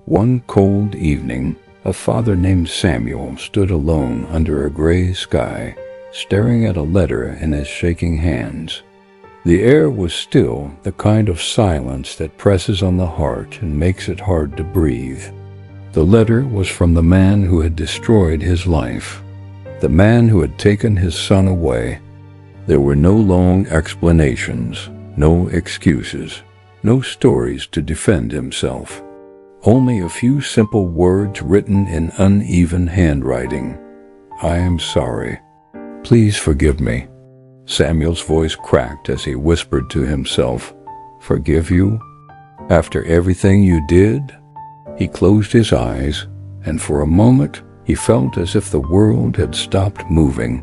One cold evening, a father named Samuel stood alone under a gray sky, staring at a letter in his shaking hands. The air was still, the kind of silence that presses on the heart and makes it hard to breathe. The letter was from the man who had destroyed his life, the man who had taken his son away. There were no long explanations, no excuses, no stories to defend himself. Only a few simple words written in uneven handwriting. "I am sorry. Please forgive me." Samuel's voice cracked as he whispered to himself, "Forgive you? After everything you did?" He closed his eyes, and for a moment he felt as if the world had stopped moving.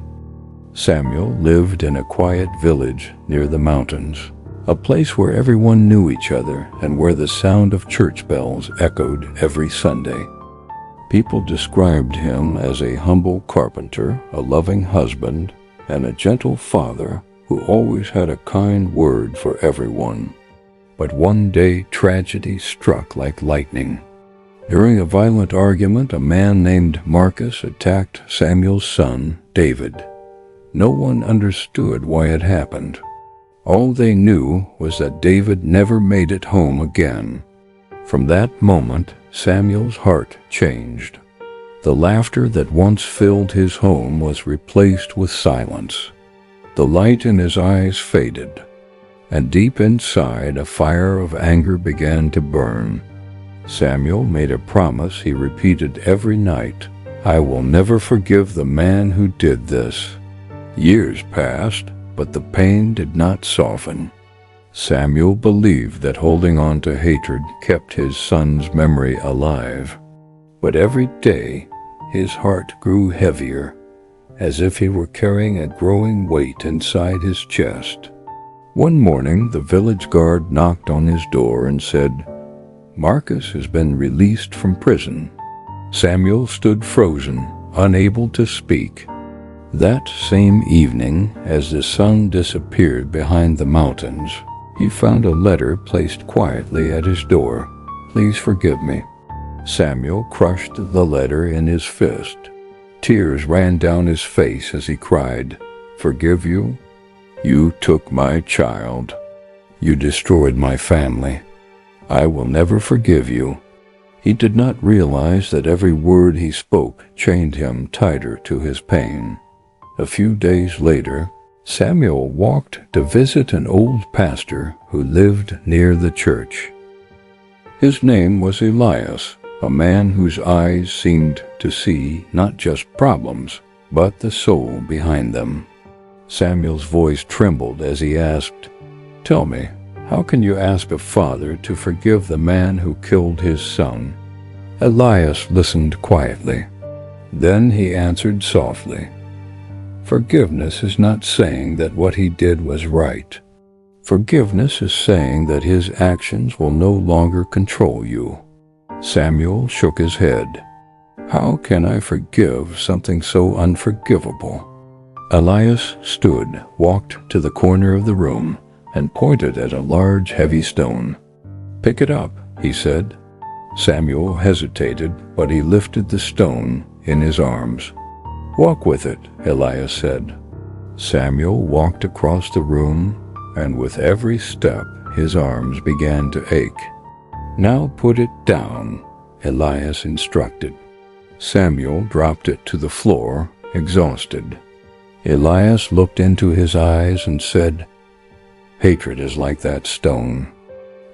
Samuel lived in a quiet village near the mountains, a place where everyone knew each other and where the sound of church bells echoed every Sunday. People described him as a humble carpenter, a loving husband, and a gentle father who always had a kind word for everyone. But one day tragedy struck like lightning. During a violent argument, a man named Marcus attacked Samuel's son, David. No one understood why it happened. All they knew was that David never made it home again. From that moment, Samuel's heart changed. The laughter that once filled his home was replaced with silence. The light in his eyes faded, and deep inside a fire of anger began to burn. Samuel made a promise he repeated every night: "I will never forgive the man who did this." Years passed, but the pain did not soften. Samuel believed that holding on to hatred kept his son's memory alive. But every day, his heart grew heavier, as if he were carrying a growing weight inside his chest. One morning, the village guard knocked on his door and said, "Marcus has been released from prison." Samuel stood frozen, unable to speak. That same evening, as the sun disappeared behind the mountains, he found a letter placed quietly at his door. "Please forgive me." Samuel crushed the letter in his fist. Tears ran down his face as he cried, "Forgive you? You took my child. You destroyed my family. I will never forgive you." He did not realize that every word he spoke chained him tighter to his pain. A few days later, Samuel walked to visit an old pastor who lived near the church. His name was Elias, a man whose eyes seemed to see not just problems, but the soul behind them. Samuel's voice trembled as he asked, "Tell me, how can you ask a father to forgive the man who killed his son?" Elias listened quietly. Then he answered softly, "Forgiveness is not saying that what he did was right. Forgiveness is saying that his actions will no longer control you." Samuel shook his head. "How can I forgive something so unforgivable?" Elias stood, walked to the corner of the room, and pointed at a large, heavy stone. "Pick it up," he said. Samuel hesitated, but he lifted the stone in his arms. "Walk with it," Elias said. Samuel walked across the room, and with every step his arms began to ache. "Now put it down," Elias instructed. Samuel dropped it to the floor, exhausted. Elias looked into his eyes and said, "Hatred is like that stone.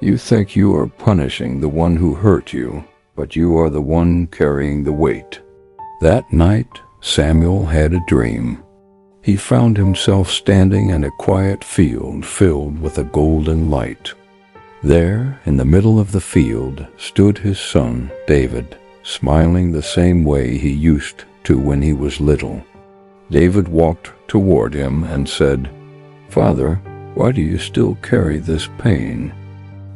You think you are punishing the one who hurt you, but you are the one carrying the weight." That night, Samuel had a dream. He found himself standing in a quiet field filled with a golden light. There, in the middle of the field, stood his son, David, smiling the same way he used to when he was little. David walked toward him and said, "Father, why do you still carry this pain?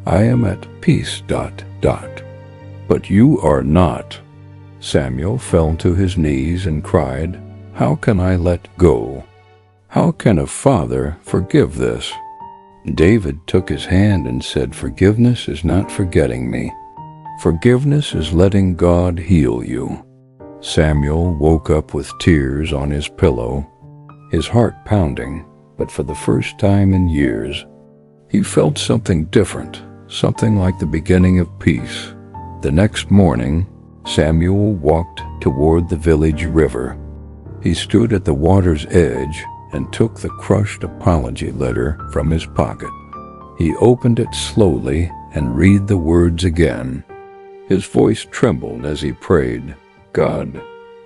I am at peace, ... But you are not." Samuel fell to his knees and cried, "How can I let go? How can a father forgive this?" David took his hand and said, "Forgiveness is not forgetting me. Forgiveness is letting God heal you. Samuel woke up with tears on his pillow, his heart pounding, but for the first time in years, he felt something different, something like the beginning of peace. The next morning, Samuel walked toward the village river. He stood at the water's edge and took the crushed apology letter from his pocket. He opened it slowly and read the words again. His voice trembled as he prayed, "God,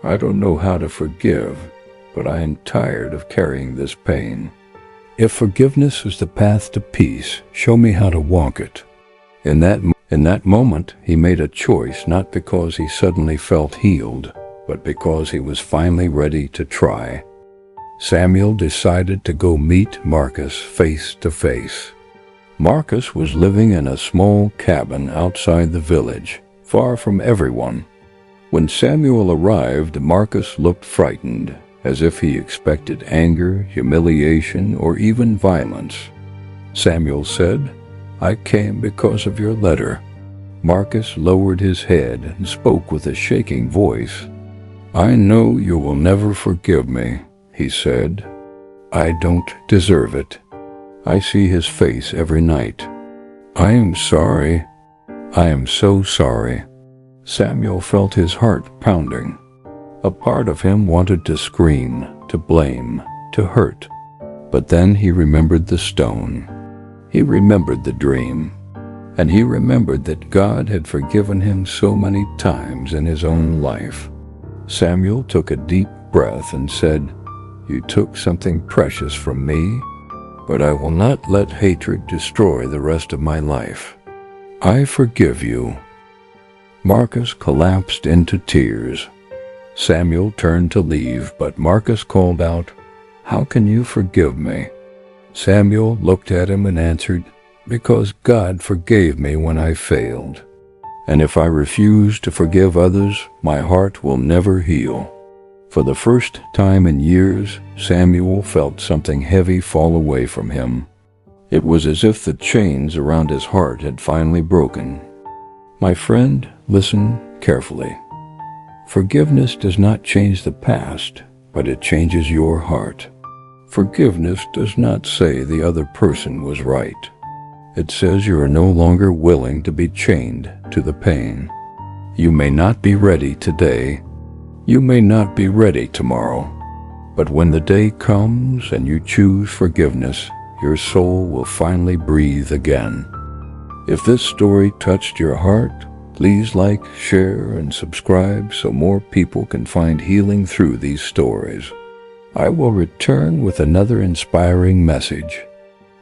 I don't know how to forgive, but I am tired of carrying this pain. If forgiveness is the path to peace, show me how to walk it." In that moment, he made a choice not because he suddenly felt healed, but because he was finally ready to try. Samuel decided to go meet Marcus face to face. Marcus was living in a small cabin outside the village, far from everyone. When Samuel arrived, Marcus looked frightened, as if he expected anger, humiliation, or even violence. Samuel said, "I came because of your letter." Marcus lowered his head and spoke with a shaking voice. "I know you will never forgive me," he said. "I don't deserve it. I see his face every night. I am sorry. I am so sorry." Samuel felt his heart pounding. A part of him wanted to scream, to blame, to hurt. But then he remembered the stone. He remembered the dream. And he remembered that God had forgiven him so many times in his own life. Samuel took a deep breath and said, "You took something precious from me, but I will not let hatred destroy the rest of my life. I forgive you." Marcus collapsed into tears. Samuel turned to leave, but Marcus called out, "How can you forgive me?" Samuel looked at him and answered, "Because God forgave me when I failed. And if I refuse to forgive others, my heart will never heal." For the first time in years, Samuel felt something heavy fall away from him. It was as if the chains around his heart had finally broken. My friend, listen carefully. Forgiveness does not change the past, but it changes your heart. Forgiveness does not say the other person was right. It says you are no longer willing to be chained to the pain. You may not be ready today. You may not be ready tomorrow. But when the day comes and you choose forgiveness, your soul will finally breathe again. If this story touched your heart, please like, share, and subscribe so more people can find healing through these stories. I will return with another inspiring message.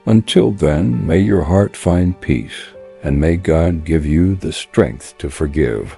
Until then, may your heart find peace, and may God give you the strength to forgive.